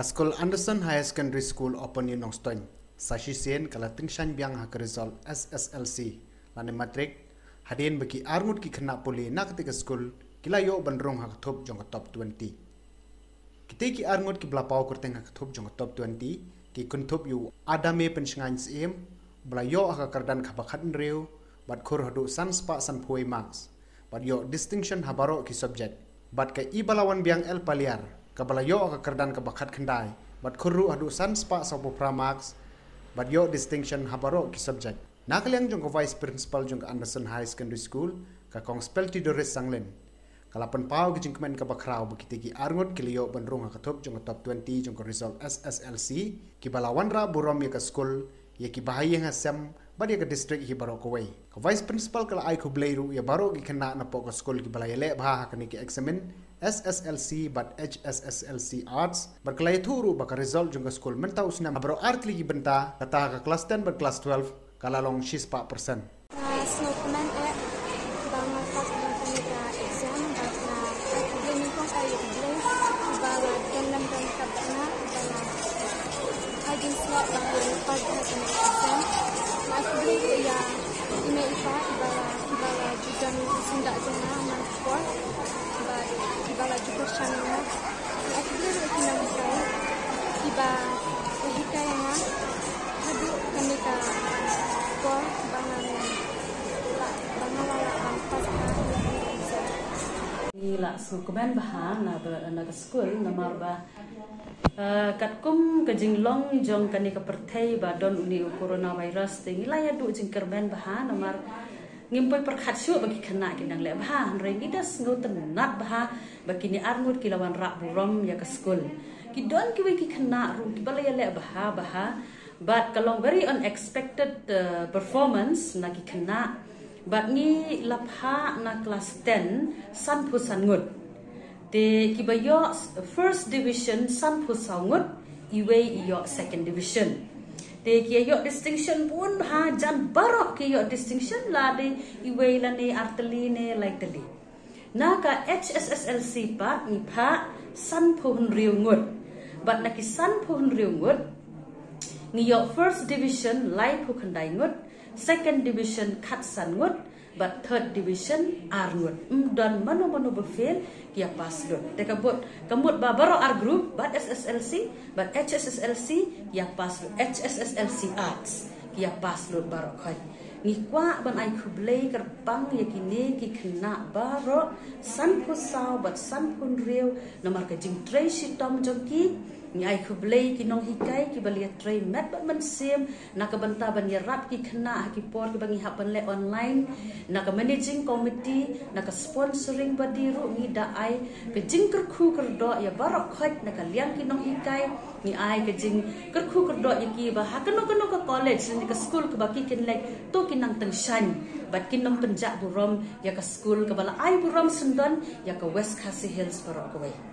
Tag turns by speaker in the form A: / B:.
A: Kaskul Anderson Higher Secondary School Open Nongstoin sashi sen kala tingshan biang hak result SSLC lane matrik hadin bagi arngut ki kena poli nak ketika school kila yo bandrong hak top jong top 20 kita ki arngut ki blapau kurteng hak top jong top 20 ki kun top yu adame pensngan sim bla yo hak kardan khabakat reu bat khur hadu sanspa san phoi marks bat yo distinction habaro ki subject bat ka ibalawan biang el paliar kabala yo ka kardan ka bakat khandai bat khurru hadu sans pa sopo pramax bat yo distinction habaro ki subject nakaliang jong ko vice principal jong Anderson High Secondary School ka kong spelti Doris Sanglen kalapan pau ki jing kemen ka bakrau bukiti ki arngot ki liyo bandrung ka top jong top 20 jong ko result SSLC ki balawan ra burom ya ka school ya ki bahaya ngasem bat ya ka district ki baro ko way ka vice principal kala ai ko bleiru ya baro ki kena na po ka school ki balaya le bha ka ni ki examine SSLC but HSSLC Arts berkelai turu baka result jungka school mentau usna bro art lagi benta kata ka kelas 10 ber kelas 12 kala long 6%.
B: So kemen bang pas bang exam bang ini kong ayo beli bawa dalam dan kabana bang ajin slot bang pas exam mas beli ya email ipa bawa juga sindak jena mansport bala juga channel akhirnya kita nampai tiba kita yang hadu kami ka ko bangan pas
C: ila su kemen bahan na school namar ba katkum kajinglong jong kani ka perthai ba don uni coronavirus te ila ya du jingker ben bahan namar ngimpoy perkhat su bagi kena kinang le bah rengi das ngoten nat bah bagi ni arngut kilawan rak burom ya ke school ki don ki ki kena ru ki balaya le bah but kalong very unexpected performance na ki kena but ni lapha na class 10 san pusangut de ki bayo first division san pusangut iwe iyo second division de kiyo distinction pun ha jan barok kiyo distinction la de iwe la ne arteli ne like tali naka HSSLC pa ni pha san phun riungut but naki san phun riungut ngiyo first division lai phu khandai ngut second division khat san ngut but third division arngut dan mano befel kia pas dot te kamut ba baro ar group but SSLC but HSSLC ya pas HSSLC arts kia pas dot baro khoi ni kwa ban ai khublei kerpang yakini ki khna baro san phusau but san phun riu namar ka jing tracy tom jongki ni ai khublei ki nong hikai ki balia train mat ban man sim na ka banta ban ya rap ki khna ki por ki bangi hapan le online na ka managing committee na ka sponsoring badi ru ni da ai ke jing ker khu ker do ya barok khot na ka liang ki nong hikai ni ai ke jing ker khu ker do ya ki ba ha ka college ni ka school ka baki kin like to ki nang tang shan bat kin nong penjak burom ya ka school ka bala ai burom sundon ya ka West Khasi Hills barok ko